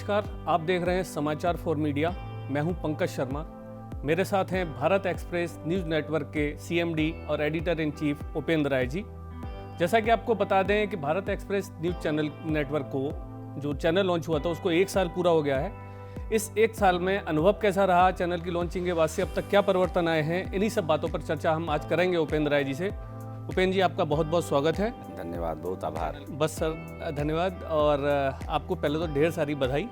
नमस्कार, आप देख रहे हैं समाचार फॉर मीडिया। मैं हूं पंकज शर्मा। मेरे साथ हैं भारत एक्सप्रेस न्यूज़ नेटवर्क के सीएमडी और editor in chief Upendra Rai ji. जैसा कि आपको बता दें कि Bharat express news channel network को जो चैनल लॉन्च हुआ था उसको 1 साल पूरा हो गया है। इस 1 साल में अनुभव कैसा रहा, चैनल की लॉन्चिंग के बाद से अब तक क्या परिवर्तन आए हैं, इन्हीं सब बातों पर चर्चा हम आज करेंगे उपेंद्र राय जी से। उपेंद्र जी, आपका बहुत बहुत स्वागत है। धन्यवाद, बहुत आभार। बस सर, धन्यवाद। और आपको पहले तो ढेर सारी बधाई,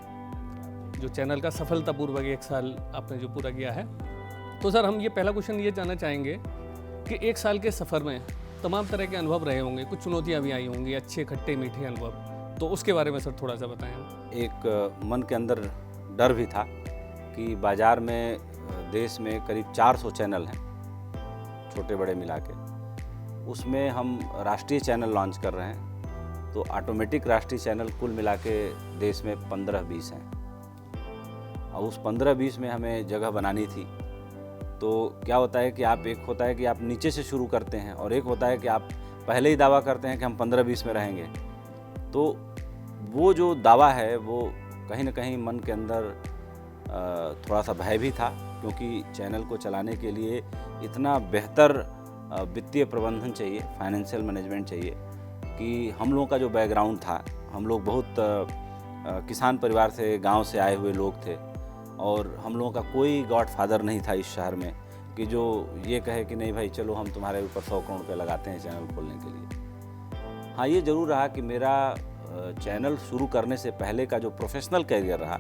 जो चैनल का सफलतापूर्वक 1 साल आपने जो पूरा किया है। तो सर, हम ये पहला क्वेश्चन ये जानना चाहेंगे कि 1 साल के सफ़र में तमाम तरह के अनुभव रहे होंगे, कुछ चुनौतियाँ भी आई होंगी, अच्छे खट्टे मीठे अनुभव, तो उसके बारे में सर थोड़ा सा बताएं। एक मन के अंदर डर भी था कि बाज़ार में देश में करीब 400 चैनल हैं, छोटे बड़े मिला के। उसमें हम राष्ट्रीय चैनल लॉन्च कर रहे हैं, तो ऑटोमेटिक राष्ट्रीय चैनल कुल मिला के देश में 15-20 हैं, और उस 15-20 में हमें जगह बनानी थी। तो क्या होता है कि एक होता है कि आप नीचे से शुरू करते हैं, और एक होता है कि आप पहले ही दावा करते हैं कि हम 15-20 में रहेंगे। तो वो जो दावा है वो कहीं ना कहीं मन के अंदर थोड़ा सा भय भी था, क्योंकि चैनल को चलाने के लिए इतना बेहतर वित्तीय प्रबंधन चाहिए, फाइनेंशियल मैनेजमेंट चाहिए। कि हम लोगों का जो बैकग्राउंड था, हम लोग बहुत किसान परिवार से, गांव से आए हुए लोग थे, और हम लोगों का कोई गॉडफादर नहीं था इस शहर में कि जो ये कहे कि नहीं भाई चलो हम तुम्हारे ऊपर 100 करोड़ रुपये लगाते हैं चैनल खोलने के लिए। हाँ, ये ज़रूर रहा कि मेरा चैनल शुरू करने से पहले का जो प्रोफेशनल कैरियर रहा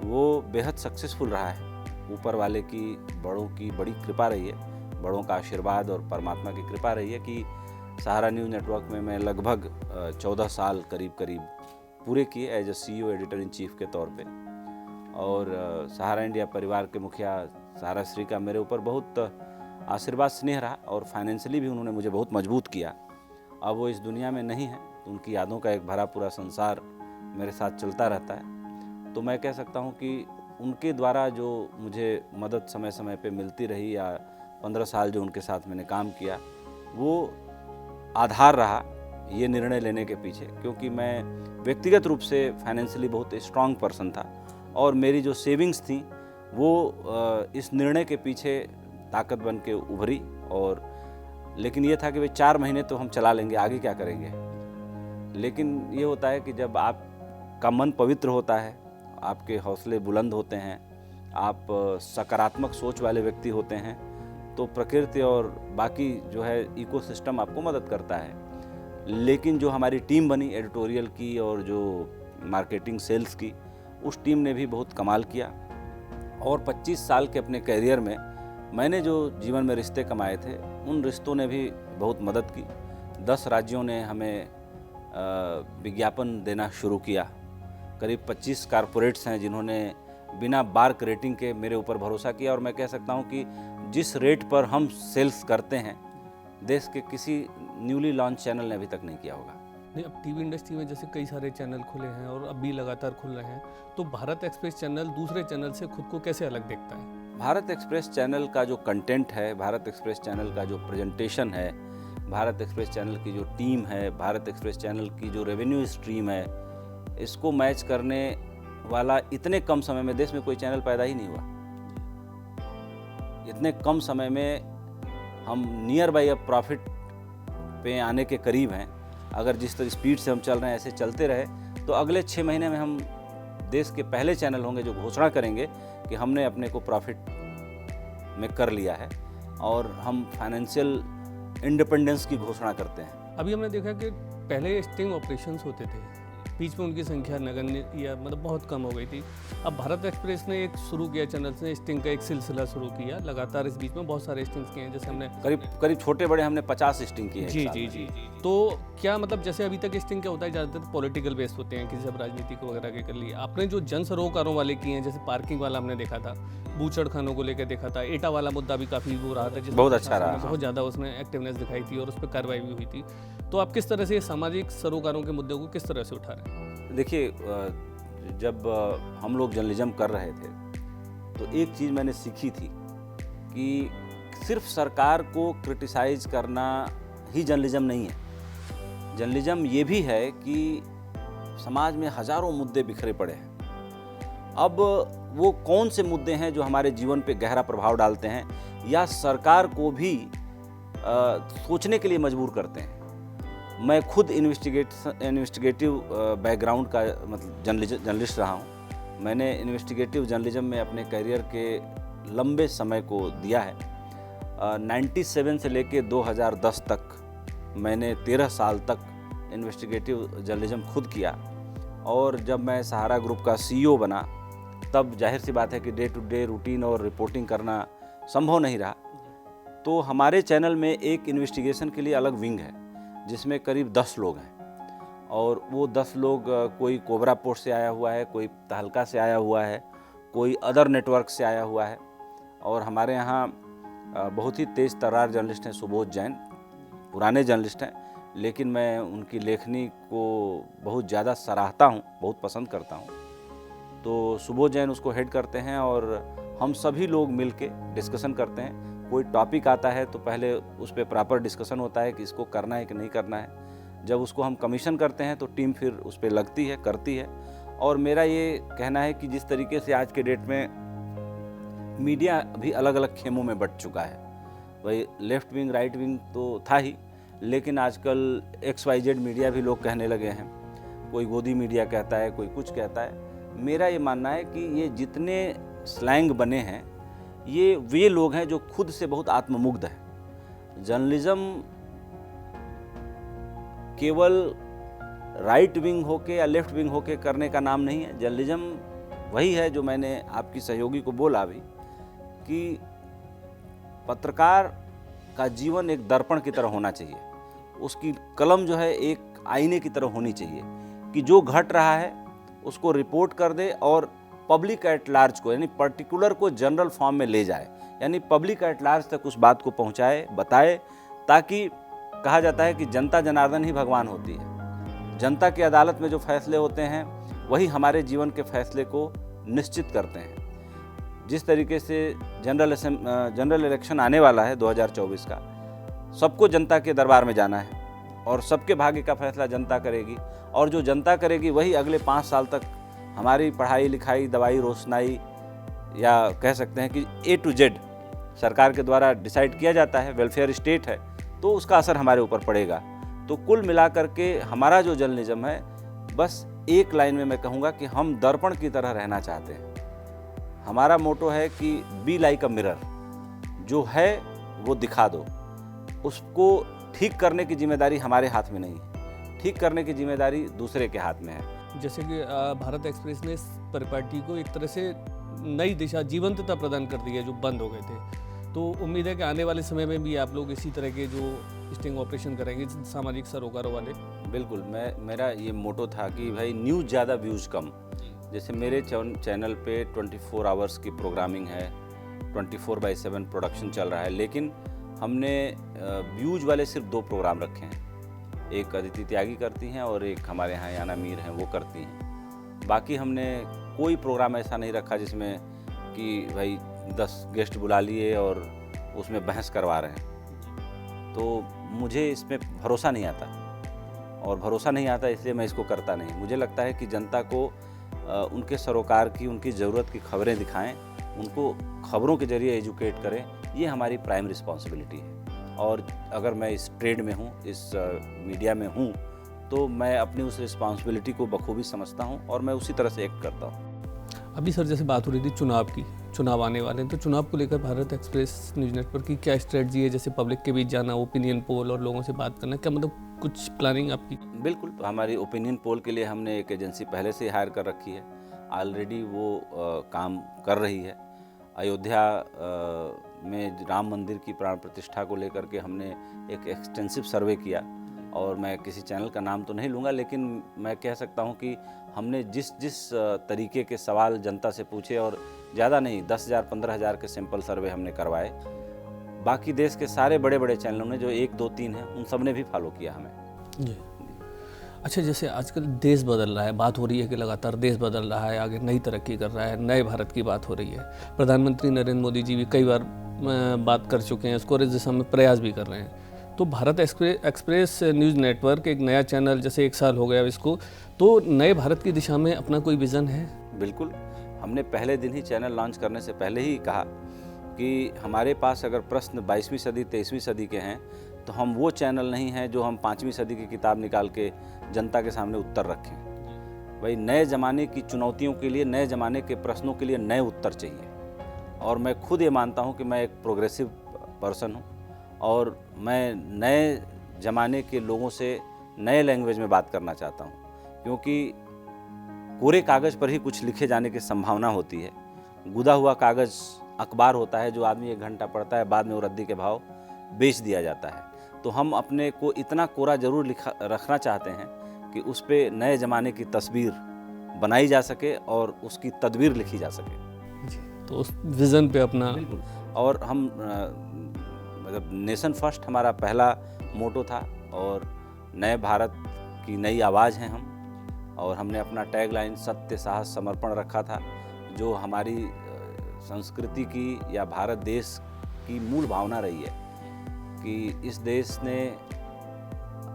वो बेहद सक्सेसफुल रहा है। ऊपर वाले की, बड़ों की बड़ी कृपा रही है, बड़ों का आशीर्वाद और परमात्मा की कृपा रही है कि सहारा न्यूज़ नेटवर्क में मैं लगभग 14 साल करीब पूरे किए as a CEO, editor in chief के तौर पे। और सहारा इंडिया परिवार के मुखिया सहारा श्री का मेरे ऊपर बहुत आशीर्वाद स्नेह रहा, और फाइनेंशियली भी उन्होंने मुझे बहुत मजबूत किया। अब वो इस दुनिया में नहीं है, तो उनकी यादों का एक भरा पूरा संसार मेरे साथ चलता रहता है। तो मैं कह सकता हूँ कि उनके द्वारा जो मुझे मदद समय समय पे मिलती रही, या 15 साल जो उनके साथ मैंने काम किया, वो आधार रहा ये निर्णय लेने के पीछे। क्योंकि मैं व्यक्तिगत रूप से फाइनेंशियली बहुत स्ट्रांग पर्सन था, और मेरी जो सेविंग्स थी वो इस निर्णय के पीछे ताकत बन के उभरी। और लेकिन ये था कि भाई 4 महीने तो हम चला लेंगे, आगे क्या करेंगे। लेकिन ये होता है कि जब आपका मन पवित्र होता है, आपके हौसले बुलंद होते हैं, आप सकारात्मक सोच वाले व्यक्ति होते हैं, तो प्रकृति और बाकी जो है इकोसिस्टम आपको मदद करता है। लेकिन जो हमारी टीम बनी एडिटोरियल की और जो मार्केटिंग सेल्स की, उस टीम ने भी बहुत कमाल किया। और 25 साल के अपने करियर में मैंने जो जीवन में रिश्ते कमाए थे, उन रिश्तों ने भी बहुत मदद की। 10 राज्यों ने हमें विज्ञापन देना शुरू किया। करीब 25 कारपोरेट्स हैं जिन्होंने बिना बार्क रेटिंग के मेरे ऊपर भरोसा किया। और मैं कह सकता हूं कि जिस रेट पर हम सेल्स करते हैं, देश के किसी न्यूली लॉन्च चैनल ने अभी तक नहीं किया होगा। नहीं, अब टीवी इंडस्ट्री में जैसे कई सारे चैनल खुले हैं और अब भी लगातार खुल रहे हैं, तो भारत एक्सप्रेस चैनल दूसरे चैनल से खुद को कैसे अलग देखता है? भारत एक्सप्रेस चैनल का जो कंटेंट है, भारत एक्सप्रेस चैनल का जो प्रेजेंटेशन है, भारत एक्सप्रेस चैनल की जो टीम है, भारत एक्सप्रेस चैनल की जो रेवेन्यू स्ट्रीम है, इसको मैच करने वाला इतने कम समय में देश में कोई चैनल पैदा ही नहीं हुआ। इतने कम समय में हम नियर बाई अब प्रॉफिट पे आने के करीब हैं। अगर जिस तरह स्पीड से हम चल रहे हैं ऐसे चलते रहे, तो अगले 6 महीने में हम देश के पहले चैनल होंगे जो घोषणा करेंगे कि हमने अपने को प्रॉफिट में कर लिया है, और हम फाइनेंशियल इंडिपेंडेंस की घोषणा करते हैं। अभी हमने देखा कि पहले स्टिंग ऑपरेशंस होते थे, बीच में उनकी संख्या नगण्य या मतलब बहुत कम हो गई थी। अब भारत एक्सप्रेस ने एक शुरू किया, चैनल ने स्टिंग का एक सिलसिला शुरू किया लगातार। इस बीच में बहुत सारे स्टिंग्स किए हैं, जैसे हमने करीब छोटे बड़े हमने 50 स्टिंग किए हैं। जी। तो क्या मतलब, जैसे अभी तक स्टिंग क्या होता है, ज़्यादातर पॉलिटिकल बेस्ड होते हैं, किसी सब राजनीति को वगैरह के कर लिए। आपने जो जन सरोकारों वाले किए हैं, जैसे पार्किंग वाला हमने देखा था, बूचड़ खानों को लेकर देखा था, एटा वाला मुद्दा भी काफ़ी वो रहा था, बहुत अच्छा रहा, बहुत ज़्यादा उसमें एक्टिवनेस दिखाई थी और उस पर कार्रवाई भी हुई थी। तो आप किस तरह से सामाजिक सरोकारों के मुद्दों को किस तरह से उठा रहे हैं? देखिए, जब हम लोग जर्नलिज्म कर रहे थे, तो एक चीज़ मैंने सीखी थी कि सिर्फ सरकार को क्रिटिसाइज करना ही जर्नलिज्म नहीं है। जर्नलिज्म ये भी है कि समाज में हज़ारों मुद्दे बिखरे पड़े हैं, अब वो कौन से मुद्दे हैं जो हमारे जीवन पे गहरा प्रभाव डालते हैं या सरकार को भी सोचने के लिए मजबूर करते हैं। मैं खुद इन्वेस्टिगेटिव बैकग्राउंड का मतलब जर्नलिस्ट रहा हूँ। मैंने इन्वेस्टिगेटिव जर्नलिज्म में अपने करियर के लंबे समय को दिया है। 97 से लेके 2010 तक मैंने 13 साल तक इन्वेस्टिगेटिव जर्नलिज्म खुद किया। और जब मैं सहारा ग्रुप का CEO बना तब जाहिर सी बात है कि डे टू डे रूटीन और रिपोर्टिंग करना संभव नहीं रहा। तो हमारे चैनल में एक इन्वेस्टिगेशन के लिए अलग विंग है जिसमें करीब 10 लोग हैं। और वो 10 लोग कोई कोबरा पोस्ट से आया हुआ है, कोई तहलका से आया हुआ है, कोई अदर नेटवर्क से आया हुआ है। और हमारे यहाँ बहुत ही तेज़ तर्रार जर्नलिस्ट हैं सुबोध जैन, पुराने जर्नलिस्ट हैं, लेकिन मैं उनकी लेखनी को बहुत ज़्यादा सराहता हूँ, बहुत पसंद करता हूँ। तो सुबोध जैन उसको हेड करते हैं और हम सभी लोग मिलके डिस्कशन करते हैं। कोई टॉपिक आता है तो पहले उस पर प्रॉपर डिस्कशन होता है कि इसको करना है कि नहीं करना है। जब उसको हम कमीशन करते हैं तो टीम फिर उस पर लगती है, करती है। और मेरा ये कहना है कि जिस तरीके से आज के डेट में मीडिया भी अलग अलग खेमों में बंट चुका है, वही लेफ्ट विंग राइट विंग तो था ही, लेकिन आजकल XYZ मीडिया भी लोग कहने लगे हैं। कोई गोदी मीडिया कहता है, कोई कुछ कहता है। मेरा ये मानना है कि ये जितने स्लैंग बने हैं ये वे लोग हैं जो खुद से बहुत आत्ममुग्ध हैं। जर्नलिज्म केवल राइट विंग होके या लेफ्ट विंग होके करने का नाम नहीं है। जर्नलिज्म वही है जो मैंने आपकी सहयोगी को बोला अभी कि पत्रकार का जीवन एक दर्पण की तरह होना चाहिए। उसकी कलम जो है एक आईने की तरह होनी चाहिए कि जो घट रहा है उसको रिपोर्ट कर दे और पब्लिक एट लार्ज को, यानी पर्टिकुलर को जनरल फॉर्म में ले जाए, यानी पब्लिक एट लार्ज तक उस बात को पहुंचाए, बताए, ताकि कहा जाता है कि जनता जनार्दन ही भगवान होती है। जनता की अदालत में जो फैसले होते हैं वही हमारे जीवन के फैसले को निश्चित करते हैं। जिस तरीके से जनरल इलेक्शन आने वाला है 2024 का, सबको जनता के दरबार में जाना है और सबके भाग्य का फैसला जनता करेगी। और जो जनता करेगी वही अगले 5 साल तक हमारी पढ़ाई लिखाई, दवाई, रोशनाई, या कह सकते हैं कि A to Z सरकार के द्वारा डिसाइड किया जाता है। वेलफेयर स्टेट है तो उसका असर हमारे ऊपर पड़ेगा। तो कुल मिलाकर के हमारा जो जर्नलिज्म है, बस एक लाइन में मैं कहूँगा कि हम दर्पण की तरह रहना चाहते हैं। हमारा मोटो है कि बी लाइक अ मिरर, जो है वो दिखा दो, उसको ठीक करने की जिम्मेदारी हमारे हाथ में नहीं है, ठीक करने की जिम्मेदारी दूसरे के हाथ में है। जैसे कि भारत एक्सप्रेस ने इस परिपाटी को एक तरह से नई दिशा, जीवंतता प्रदान कर दी है जो बंद हो गए थे। तो उम्मीद है कि आने वाले समय में भी आप लोग इसी तरह के जो स्टिंग ऑपरेशन करेंगे सामाजिक सरोकारों वाले। बिल्कुल, मेरा ये मोटो था कि भाई न्यूज़ ज़्यादा व्यूज़ कम। जैसे मेरे चैनल पे 24 आवर्स की प्रोग्रामिंग है, 24/7 प्रोडक्शन चल रहा है, लेकिन हमने व्यूज़ वाले सिर्फ 2 प्रोग्राम रखे हैं। एक अदिति त्यागी करती हैं और एक हमारे यहाँ याना मीर हैं, वो करती हैं। बाकी हमने कोई प्रोग्राम ऐसा नहीं रखा जिसमें कि भाई 10 गेस्ट बुला लिए और उसमें बहस करवा रहे हैं। तो मुझे इसमें भरोसा नहीं आता, और भरोसा नहीं आता इसलिए मैं इसको करता नहीं। मुझे लगता है कि जनता को उनके सरोकार की, उनकी ज़रूरत की खबरें दिखाएं, उनको खबरों के जरिए एजुकेट करें, ये हमारी प्राइम रिस्पॉन्सिबिलिटी है। और अगर मैं इस ट्रेड में हूँ, इस मीडिया में हूँ, तो मैं अपनी उस रिस्पॉन्सिबिलिटी को बखूबी समझता हूँ और मैं उसी तरह से एक्ट करता हूँ। अभी सर जैसे बात हो रही थी चुनाव की, चुनाव आने वाले हैं, तो चुनाव को लेकर भारत एक्सप्रेस न्यूज़ नेटवर्क की क्या स्ट्रेटजी है? जैसे पब्लिक के बीच जाना, ओपिनियन पोल और लोगों से बात करना, क्या मतलब कुछ प्लानिंग आपकी? बिल्कुल, हमारी ओपिनियन पोल के लिए हमने एक एजेंसी पहले से हायर कर रखी है। ऑलरेडी वो काम कर रही है। अयोध्या में राम मंदिर की प्राण प्रतिष्ठा को लेकर के हमने एक एक्सटेंसिव सर्वे किया, और मैं किसी चैनल का नाम तो नहीं लूँगा, लेकिन मैं कह सकता हूँ कि हमने जिस तरीके के सवाल जनता से पूछे, और ज़्यादा नहीं, 10,000 15,000 के सैंपल सर्वे हमने करवाए। बाकी देश के सारे बड़े बड़े चैनलों ने, जो 1 2 3 हैं, उन सब ने भी फॉलो किया हमें। जी। अच्छा, जैसे आजकल देश बदल रहा है, बात हो रही है कि लगातार देश बदल रहा है, आगे नई तरक्की कर रहा है, नए भारत की बात हो रही है। प्रधानमंत्री नरेंद्र मोदी जी भी कई बार बात कर चुके हैं, इसको इस दिशा में प्रयास भी कर रहे हैं। तो भारत एक्सप्रेस न्यूज़ नेटवर्क एक नया चैनल, जैसे 1 साल हो गया इसको, तो नए भारत की दिशा में अपना कोई विज़न है? बिल्कुल, हमने पहले दिन ही चैनल लॉन्च करने से पहले ही कहा कि हमारे पास अगर प्रश्न 22वीं सदी 23वीं सदी के हैं तो हम वो चैनल नहीं हैं जो हम 5वीं सदी की किताब निकाल के जनता के सामने उत्तर रखें। भाई नए ज़माने की चुनौतियों के लिए, नए ज़माने के प्रश्नों के लिए नए उत्तर चाहिए। और मैं खुद ये मानता हूँ कि मैं एक प्रोग्रेसिव पर्सन हूँ और मैं नए ज़माने के लोगों से नए लैंग्वेज में बात करना चाहता हूँ, क्योंकि कोरे कागज़ पर ही कुछ लिखे जाने की संभावना होती है। गुदा हुआ कागज़ अखबार होता है जो आदमी 1 घंटा पढ़ता है, बाद में वो रद्दी के भाव बेच दिया जाता है। तो हम अपने को इतना कोरा ज़रूर रखना चाहते हैं कि उस पर नए ज़माने की तस्वीर बनाई जा सके और उसकी तदबीर लिखी जा सके जी। तो उस विज़न पे अपना और हम मतलब नेशन फर्स्ट हमारा पहला मोटो था और नए भारत की नई आवाज़ हैं हम। और हमने अपना टैगलाइन सत्य साहस समर्पण रखा था, जो हमारी संस्कृति की या भारत देश की मूल भावना रही है कि इस देश ने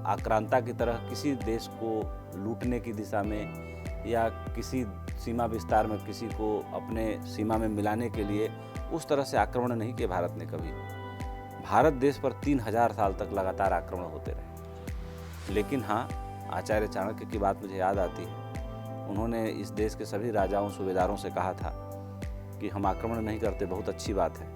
आक्रांता की तरह किसी देश को लूटने की दिशा में या किसी सीमा विस्तार में किसी को अपने सीमा में मिलाने के लिए उस तरह से आक्रमण नहीं किया भारत ने कभी। भारत देश पर 3000 साल तक लगातार आक्रमण होते रहे। लेकिन हाँ, आचार्य चाणक्य की बात मुझे याद आती है। उन्होंने इस देश के सभी राजाओं सूबेदारों से कहा था कि हम आक्रमण नहीं करते, बहुत अच्छी बात है,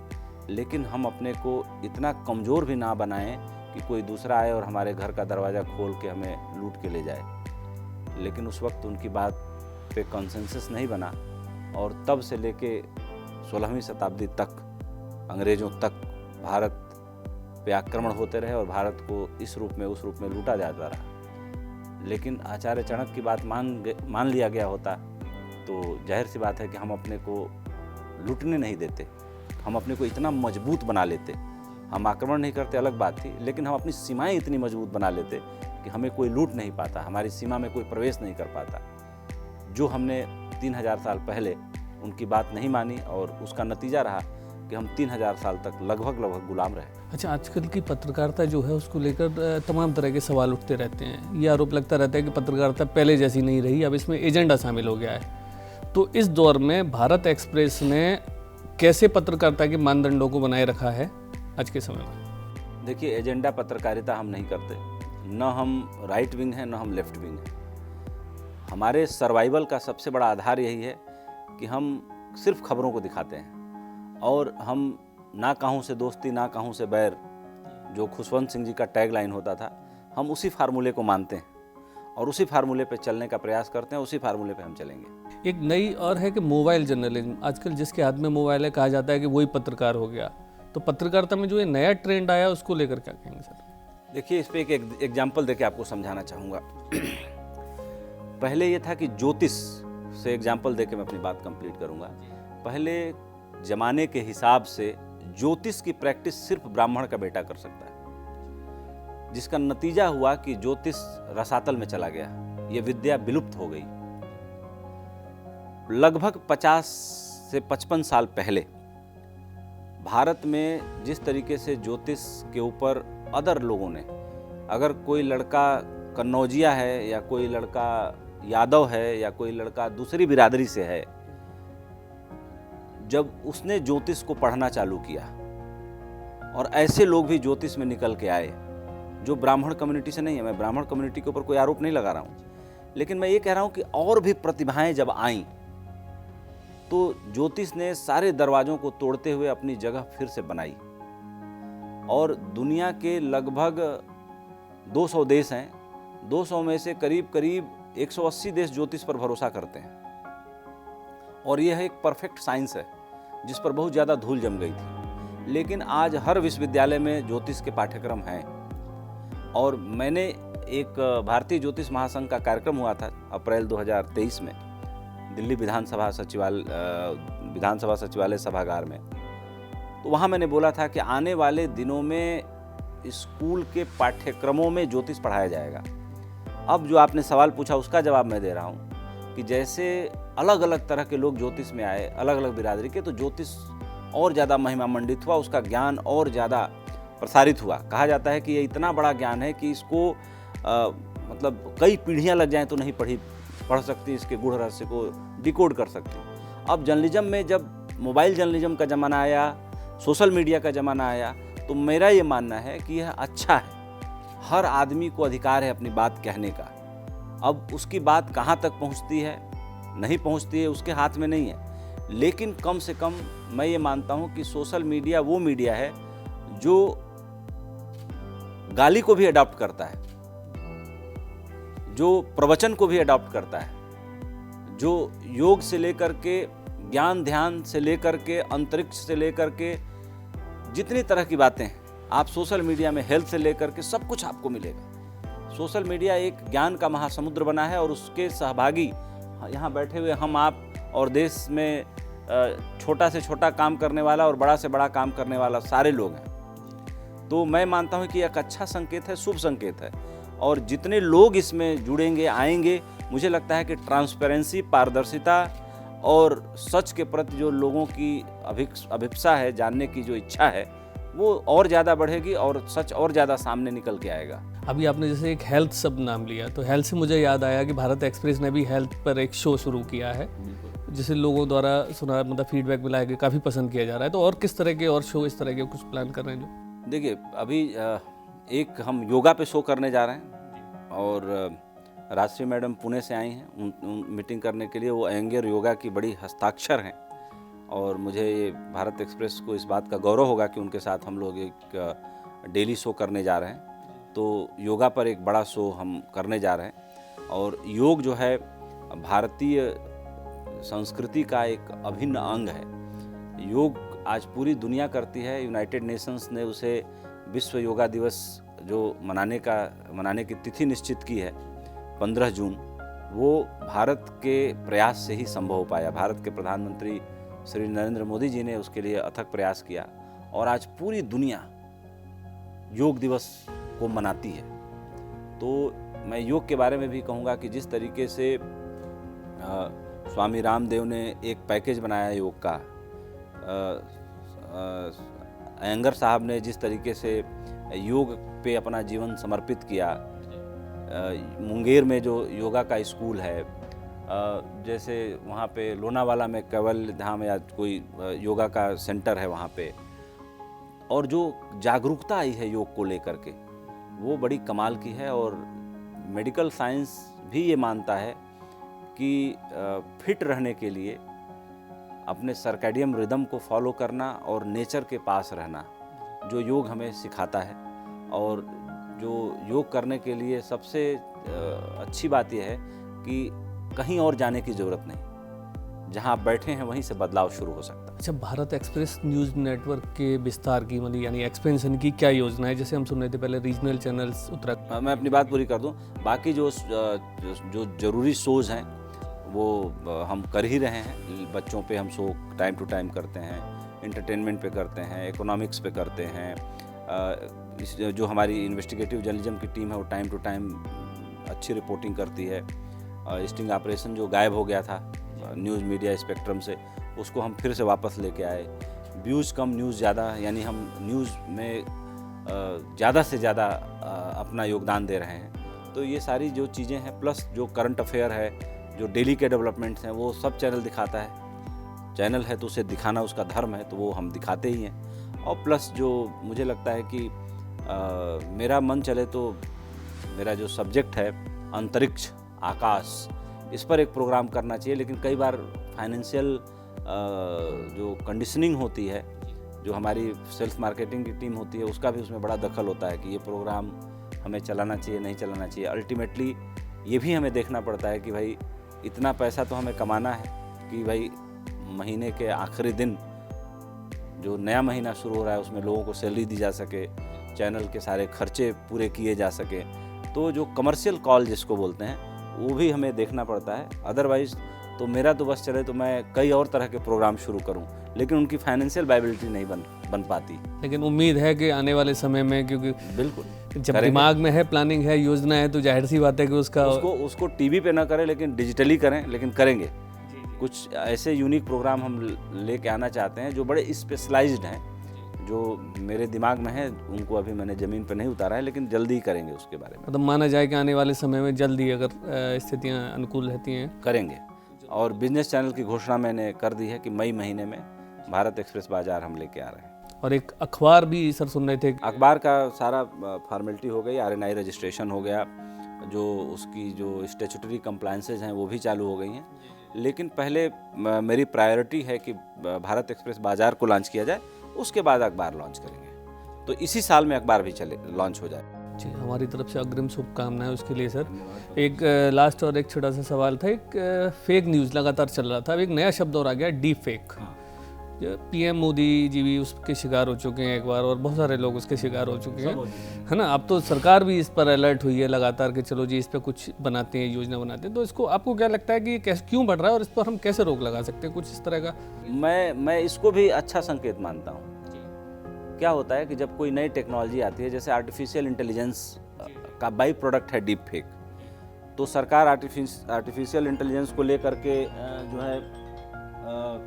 लेकिन हम अपने को इतना कमज़ोर भी ना बनाएं कि कोई दूसरा आए और हमारे घर का दरवाज़ा खोल के हमें लूट के ले जाए। लेकिन उस वक्त उनकी बात पे कंसेंसस नहीं बना और तब से लेके 16वीं शताब्दी तक अंग्रेज़ों तक भारत पे आक्रमण होते रहे और भारत को इस रूप में उस रूप में लूटा जाता रहा। लेकिन आचार्य चाणक्य की बात मान लिया गया होता तो जाहिर सी बात है कि हम अपने को लूटने नहीं देते, हम अपने को इतना मजबूत बना लेते। हम आक्रमण नहीं करते अलग बात थी, लेकिन हम अपनी सीमाएं इतनी मजबूत बना लेते कि हमें कोई लूट नहीं पाता, हमारी सीमा में कोई प्रवेश नहीं कर पाता। जो हमने 3000 साल पहले उनकी बात नहीं मानी और उसका नतीजा रहा कि हम 3000 साल तक लगभग गुलाम रहे। अच्छा, आजकल की पत्रकारिता जो है उसको लेकर तमाम तरह के सवाल उठते रहते हैं। ये आरोप लगता रहता है कि पत्रकारिता पहले जैसी नहीं रही, अब इसमें एजेंडा शामिल हो गया है। तो इस दौर में भारत एक्सप्रेस ने कैसे पत्रकारिता के मानदंडों को बनाए रखा है आज के समय में? देखिए, एजेंडा पत्रकारिता हम नहीं करते, न हम राइट विंग हैं न हम लेफ्ट विंग हैं। हमारे सर्वाइवल का सबसे बड़ा आधार यही है कि हम सिर्फ खबरों को दिखाते हैं और हम ना कहूँ से दोस्ती ना कहूँ से बैर, जो खुशवंत सिंह जी का टैगलाइन होता था, हम उसी फार्मूले को मानते हैं और उसी फार्मूले पे चलने का प्रयास करते हैं, उसी फार्मूले पे हम चलेंगे। एक नई और है कि मोबाइल जर्नलिज्म, आजकल जिसके हाथ में मोबाइल है कहा जाता है कि वही पत्रकार हो गया। तो पत्रकारिता में जो ये नया ट्रेंड आया उसको लेकर क्या कहेंगे सर? देखिए, इस पर एक एग्जाम्पल देके आपको समझाना चाहूँगा। पहले ये था कि ज्योतिष से एग्जाम्पल देके मैं अपनी बात कंप्लीट करूँगा। पहले जमाने के हिसाब से ज्योतिष की प्रैक्टिस सिर्फ ब्राह्मण का बेटा कर सकता है, जिसका नतीजा हुआ कि ज्योतिष रसातल में चला गया, ये विद्या विलुप्त हो गई। लगभग 50 से 55 साल पहले भारत में जिस तरीके से ज्योतिष के ऊपर अदर लोगों ने, अगर कोई लड़का कन्नौजिया है या कोई लड़का यादव है या कोई लड़का दूसरी बिरादरी से है, जब उसने ज्योतिष को पढ़ना चालू किया और ऐसे लोग भी ज्योतिष में निकल के आए जो ब्राह्मण कम्युनिटी से नहीं है। मैं ब्राह्मण कम्युनिटी के ऊपर कोई आरोप नहीं लगा रहा हूँ, लेकिन मैं ये कह रहा हूँ कि और भी प्रतिभाएं जब आईं तो ज्योतिष ने सारे दरवाजों को तोड़ते हुए अपनी जगह फिर से बनाई। और दुनिया के लगभग 200 देश हैं, 200 में से करीब 180 देश ज्योतिष पर भरोसा करते हैं। और यह एक परफेक्ट साइंस है जिस पर बहुत ज़्यादा धूल जम गई थी, लेकिन आज हर विश्वविद्यालय में ज्योतिष के पाठ्यक्रम हैं। और मैंने एक भारतीय ज्योतिष महासंघ का कार्यक्रम हुआ था अप्रैल 2023 में दिल्ली विधानसभा सचिवालय सभागार में। तो वहाँ मैंने बोला था कि आने वाले दिनों में स्कूल के पाठ्यक्रमों में ज्योतिष पढ़ाया जाएगा। अब जो आपने सवाल पूछा उसका जवाब मैं दे रहा हूँ कि जैसे अलग अलग तरह के लोग ज्योतिष में आए, अलग अलग बिरादरी के, तो ज्योतिष और ज़्यादा महिमा मंडित हुआ, उसका ज्ञान और ज़्यादा प्रसारित हुआ। कहा जाता है कि ये इतना बड़ा ज्ञान है कि इसको मतलब कई पीढ़ियाँ लग जाएं तो नहीं पढ़ सकती, इसके गूढ़ रहस्य को डिकोड कर सकती। अब जर्नलिज्म में जब मोबाइल जर्नलिज्म का ज़माना आया, सोशल मीडिया का ज़माना आया, तो मेरा ये मानना है कि यह अच्छा है। हर आदमी को अधिकार है अपनी बात कहने का। अब उसकी बात कहाँ तक पहुँचती है, नहीं पहुँचती है, उसके हाथ में नहीं है। लेकिन कम से कम मैं ये मानता हूँ कि सोशल मीडिया वो मीडिया है जो गाली को भी अडॉप्ट करता है, जो प्रवचन को भी अडॉप्ट करता है, जो योग से लेकर के ज्ञान ध्यान से लेकर के अंतरिक्ष से लेकर के जितनी तरह की बातें हैं आप सोशल मीडिया में, हेल्थ से लेकर के सब कुछ आपको मिलेगा। सोशल मीडिया एक ज्ञान का महासमुद्र बना है और उसके सहभागी यहाँ बैठे हुए हम आप और देश में छोटा से छोटा काम करने वाला और बड़ा से बड़ा काम करने वाला सारे लोग हैं। तो मैं मानता हूँ कि एक अच्छा संकेत है, शुभ संकेत है। और जितने लोग इसमें जुड़ेंगे, आएंगे, मुझे लगता है कि ट्रांसपेरेंसी, पारदर्शिता और सच के प्रति जो लोगों की अभिप्सा है, जानने की जो इच्छा है, वो और ज़्यादा बढ़ेगी और सच और ज़्यादा सामने निकल के आएगा। अभी आपने जैसे एक हेल्थ शब्द नाम लिया, तो हेल्थ से मुझे याद आया कि भारत एक्सप्रेस ने भी हेल्थ पर एक शो शुरू किया है, जिसे लोगों द्वारा सुना, मतलब फीडबैक मिला है कि काफ़ी पसंद किया जा रहा है। तो और किस तरह के और शो इस तरह के कुछ प्लान कर रहे हैं जो? देखिए, अभी एक हम योगा पे शो करने जा रहे हैं और राजश्री मैडम पुणे से आई हैं उन मीटिंग करने के लिए। वो अयंगर योगा की बड़ी हस्ताक्षर हैं और मुझे ये भारत एक्सप्रेस को इस बात का गौरव होगा कि उनके साथ हम लोग एक डेली शो करने जा रहे हैं। तो योगा पर एक बड़ा शो हम करने जा रहे हैं। और योग जो है भारतीय संस्कृति का एक अभिन्न अंग है। योग आज पूरी दुनिया करती है। यूनाइटेड नेशंस ने उसे विश्व योगा दिवस जो मनाने की तिथि निश्चित की है 15 जून, वो भारत के प्रयास से ही संभव हो पाया। भारत के प्रधानमंत्री श्री नरेंद्र मोदी जी ने उसके लिए अथक प्रयास किया और आज पूरी दुनिया योग दिवस को मनाती है। तो मैं योग के बारे में भी कहूँगा कि जिस तरीके से स्वामी रामदेव ने एक पैकेज बनाया योग का, अयंगर साहब ने जिस तरीके से योग पे अपना जीवन समर्पित किया, मुंगेर में जो योगा का स्कूल है, जैसे वहाँ पे लोनावाला में कैवल्य धाम या कोई योगा का सेंटर है वहाँ पे, और जो जागरूकता आई है योग को लेकर के, वो बड़ी कमाल की है। और मेडिकल साइंस भी ये मानता है कि फिट रहने के लिए अपने सर्कैडियम रिदम को फॉलो करना और नेचर के पास रहना, जो योग हमें सिखाता है। और जो योग करने के लिए सबसे अच्छी बात यह है कि कहीं और जाने की ज़रूरत नहीं, जहां आप बैठे हैं वहीं से बदलाव शुरू हो सकता है। अच्छा, भारत एक्सप्रेस न्यूज़ नेटवर्क के विस्तार की, मतलब यानी एक्सपेंशन की क्या योजना है? जैसे हम सुन रहे थे पहले रीजनल चैनल्स उत्तराखंड। मैं अपनी बात पूरी कर दूं, बाकी जो ज़रूरी शोज़ हैं वो हम कर ही रहे हैं। बच्चों पे हम शो टाइम टू टाइम करते हैं, इंटरटेनमेंट पे करते हैं, इकोनॉमिक्स पे करते हैं। जो हमारी इन्वेस्टिगेटिव जर्नलिज्म की टीम है वो टाइम टू टाइम अच्छी रिपोर्टिंग करती है। स्टिंग ऑपरेशन जो गायब हो गया था न्यूज़ मीडिया स्पेक्ट्रम से, उसको हम फिर से वापस लेके आए। व्यूज़ कम न्यूज़ ज़्यादा, यानी हम न्यूज़ में ज़्यादा से ज़्यादा अपना योगदान दे रहे हैं। तो ये सारी जो चीज़ें हैं, प्लस जो करंट अफेयर है, जो डेली के डेवलपमेंट्स हैं, वो सब चैनल दिखाता है। चैनल है तो उसे दिखाना उसका धर्म है, तो वो हम दिखाते ही हैं। और प्लस जो मुझे लगता है कि मेरा मन चले तो मेरा जो सब्जेक्ट है अंतरिक्ष, आकाश, इस पर एक प्रोग्राम करना चाहिए। लेकिन कई बार फाइनेंशियल जो कंडीशनिंग होती है, जो हमारी सेल्फ मार्केटिंग की टीम होती है, उसका भी उसमें बड़ा दखल होता है कि ये प्रोग्राम हमें चलाना चाहिए, नहीं चलाना चाहिए। अल्टीमेटली ये भी हमें देखना पड़ता है कि भाई इतना पैसा तो हमें कमाना है कि भाई महीने के आखिरी दिन जो नया महीना शुरू हो रहा है उसमें लोगों को सैलरी दी जा सके, चैनल के सारे खर्चे पूरे किए जा सके। तो जो कमर्शियल कॉल जिसको बोलते हैं, वो भी हमें देखना पड़ता है। अदरवाइज़ तो मेरा तो बस चले तो मैं कई और तरह के प्रोग्राम शुरू करूं, लेकिन उनकी फाइनेंशियल वायबिलिटी नहीं बन पाती। लेकिन उम्मीद है कि आने वाले समय में, क्योंकि बिल्कुल जब दिमाग में है, प्लानिंग है, योजना है, तो जाहिर सी बात है कि उसको टीवी पे ना करें, लेकिन डिजिटली करें, लेकिन करेंगे। कुछ ऐसे यूनिक प्रोग्राम हम लेके आना चाहते हैं जो बड़े स्पेशलाइज्ड हैं, जो मेरे दिमाग में है। उनको अभी मैंने ज़मीन पर नहीं उतारा है, लेकिन जल्दी ही करेंगे उसके बारे में। मतलब माना जाए कि आने वाले समय में जल्दी, अगर स्थितियाँ अनुकूल रहती हैं, करेंगे। और बिजनेस चैनल की घोषणा मैंने कर दी है कि मई महीने में भारत एक्सप्रेस बाजार हम लेके आ रहे हैं। और एक अखबार भी सर सुन रहे थे, अखबार का सारा फॉर्मेलिटी हो गई, RNI रजिस्ट्रेशन हो गया, जो उसकी जो स्टैट्यूटरी कंप्लायंसेज हैं वो भी चालू हो गई हैं। लेकिन पहले मेरी प्रायोरिटी है कि भारत एक्सप्रेस बाजार को लॉन्च किया जाए, उसके बाद अखबार लॉन्च करेंगे। तो इसी साल में अखबार भी लॉन्च हो जाए। जी, हमारी तरफ से अग्रिम शुभकामनाएं उसके लिए सर। एक लास्ट और एक छोटा सा सवाल था, एक फेक न्यूज़ लगातार चल रहा था, अब एक नया शब्द और आ गया, deep fake. PM Modi ji भी उसके शिकार हो चुके हैं एक बार, और बहुत सारे लोग उसके शिकार हो चुके हैं, है ना। अब तो सरकार भी इस पर अलर्ट हुई है लगातार कि चलो जी इस पर कुछ बनाते हैं, योजना बनाते हैं। तो इसको आपको क्या लगता है कि ये कैसे, क्यों बढ़ रहा है, और इस पर हम कैसे रोक लगा सकते हैं, कुछ इस तरह का? मैं इसको भी अच्छा संकेत मानता हूँ। क्या होता है कि जब कोई नई टेक्नोलॉजी आती है, जैसे आर्टिफिशियल इंटेलिजेंस का बाई प्रोडक्ट है डीप फेक, तो सरकार आर्टिफिशियल इंटेलिजेंस को लेकर के जो है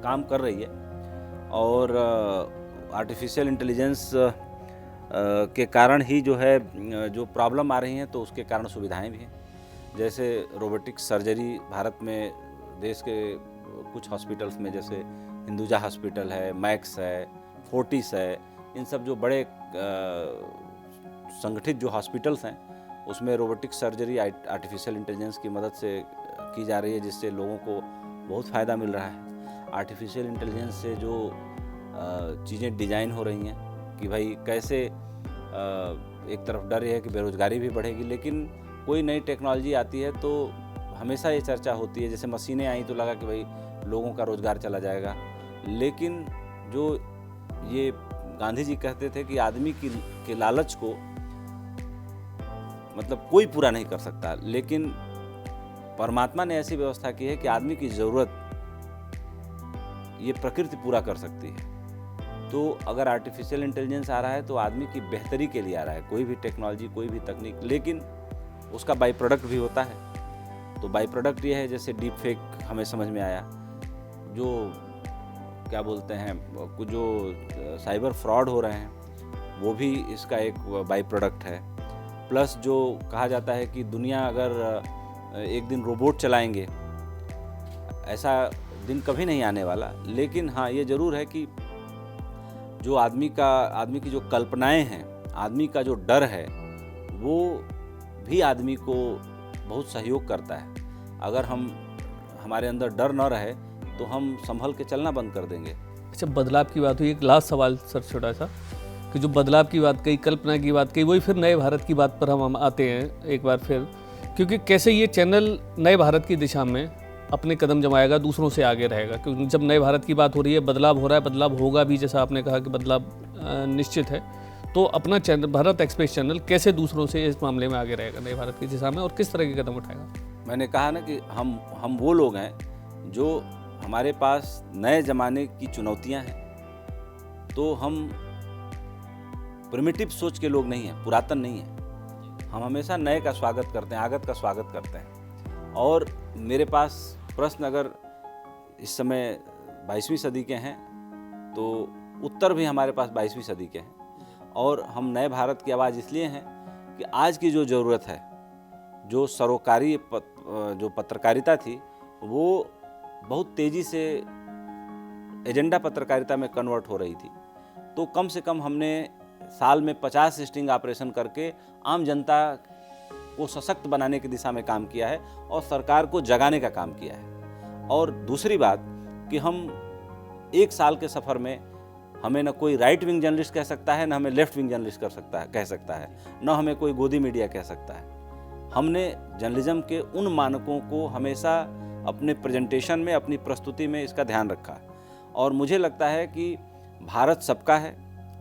काम कर रही है। और आर्टिफिशियल इंटेलिजेंस के कारण ही जो है जो प्रॉब्लम आ रही हैं, तो उसके कारण सुविधाएं भी हैं। जैसे रोबोटिक सर्जरी भारत में देश के कुछ हॉस्पिटल्स में, जैसे हिंदुजा हॉस्पिटल है, मैक्स है, फोर्टिस है, इन सब जो बड़े संगठित जो हॉस्पिटल्स हैं, उसमें रोबोटिक सर्जरी आर्टिफिशियल इंटेलिजेंस की मदद से की जा रही है, जिससे लोगों को बहुत फ़ायदा मिल रहा है। आर्टिफिशियल इंटेलिजेंस से जो चीज़ें डिज़ाइन हो रही हैं कि भाई कैसे, एक तरफ डर ये है कि बेरोज़गारी भी बढ़ेगी, लेकिन कोई नई टेक्नोलॉजी आती है तो हमेशा ये चर्चा होती है। जैसे मशीनें आई तो लगा कि भाई लोगों का रोज़गार चला जाएगा, लेकिन जो ये गांधी जी कहते थे कि आदमी के लालच को मतलब कोई पूरा नहीं कर सकता, लेकिन परमात्मा ने ऐसी व्यवस्था की है कि आदमी की ज़रूरत ये प्रकृति पूरा कर सकती है। तो अगर आर्टिफिशियल इंटेलिजेंस आ रहा है तो आदमी की बेहतरी के लिए आ रहा है, कोई भी टेक्नोलॉजी, कोई भी तकनीक, लेकिन उसका बाई प्रोडक्ट भी होता है। तो बाई प्रोडक्ट ये है, जैसे डीप फेक हमें समझ में आया, जो क्या बोलते हैं, कुछ जो साइबर फ्रॉड हो रहे हैं वो भी इसका एक बाई प्रोडक्ट है। प्लस जो कहा जाता है कि दुनिया अगर एक दिन रोबोट चलाएंगे, ऐसा दिन कभी नहीं आने वाला, लेकिन हाँ ये ज़रूर है कि जो आदमी की जो कल्पनाएं हैं, आदमी का जो डर है, वो भी आदमी को बहुत सहयोग करता है। अगर हमारे अंदर डर न रहे तो हम संभल के चलना बंद कर देंगे। अच्छा, बदलाव की बात हुई, एक लास्ट सवाल सर छोटा सा, कि जो बदलाव की बात कही, कल्पना की बात कही, वही फिर नए भारत की बात पर हम आते हैं एक बार फिर, क्योंकि कैसे ये चैनल नए भारत की दिशा में अपने कदम जमाएगा, दूसरों से आगे रहेगा। क्योंकि जब नए भारत की बात हो रही है, बदलाव हो रहा है, बदलाव होगा भी, जैसा आपने कहा कि बदलाव निश्चित है, तो अपना चैनल भारत एक्सप्रेस चैनल कैसे दूसरों से इस मामले में आगे रहेगा नए भारत की दिशा में, और किस तरह के कदम उठाएगा? मैंने कहा ना कि हम वो लोग हैं जो, हमारे पास नए ज़माने की चुनौतियां हैं, तो हम प्रिमिटिव सोच के लोग नहीं हैं, पुरातन नहीं हैं। हम हमेशा नए का स्वागत करते हैं, आगत का स्वागत करते हैं। और मेरे पास प्रश्न अगर इस समय 22वीं सदी के हैं, तो उत्तर भी हमारे पास 22वीं सदी के हैं। और हम नए भारत की आवाज़ इसलिए हैं कि आज की जो ज़रूरत है, जो सरोकारी जो पत्रकारिता थी, वो बहुत तेज़ी से एजेंडा पत्रकारिता में कन्वर्ट हो रही थी। तो कम से कम हमने साल में 50 स्टिंग ऑपरेशन करके आम जनता को सशक्त बनाने की दिशा में काम किया है और सरकार को जगाने का काम किया है। और दूसरी बात कि हम एक साल के सफ़र में, हमें न कोई राइट विंग जर्नलिस्ट कह सकता है, न हमें लेफ्ट विंग जर्नलिस्ट कह सकता है, न हमें कोई गोदी मीडिया कह सकता है। हमने जर्नलिज्म के उन मानकों को हमेशा अपने प्रेजेंटेशन में, अपनी प्रस्तुति में इसका ध्यान रखा। और मुझे लगता है कि भारत सबका है,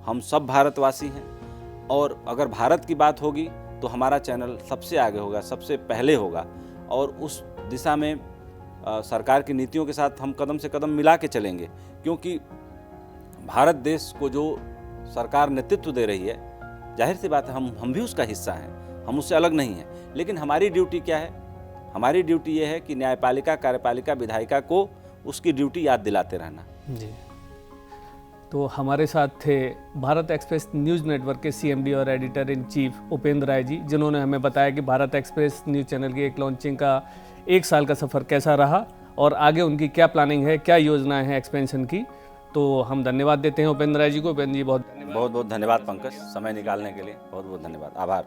हम सब भारतवासी हैं, और अगर भारत की बात होगी तो हमारा चैनल सबसे आगे होगा, सबसे पहले होगा। और उस दिशा में सरकार की नीतियों के साथ हम कदम से कदम मिला के चलेंगे, क्योंकि भारत देश को जो सरकार नेतृत्व दे रही है, जाहिर सी बात है हम भी उसका हिस्सा हैं, हम उससे अलग नहीं हैं। लेकिन हमारी ड्यूटी क्या है? हमारी ड्यूटी ये है कि न्यायपालिका, कार्यपालिका, विधायिका को उसकी ड्यूटी याद दिलाते रहना। जी, तो हमारे साथ थे भारत एक्सप्रेस न्यूज़ नेटवर्क के CMD और editor in chief Upendra Rai ji, जिन्होंने हमें बताया कि भारत एक्सप्रेस न्यूज़ चैनल की एक लॉन्चिंग का 1 साल का सफ़र कैसा रहा। और आगे उनकी क्या प्लानिंग है, क्या योजनाएं हैं एक्सपेंशन की। तो हम धन्यवाद देते हैं उपेंद्र राय जी को। उपेंद्र जी बहुत धन्यवाद। बहुत बहुत धन्यवाद पंकज, समय निकालने के लिए बहुत बहुत धन्यवाद, आभार।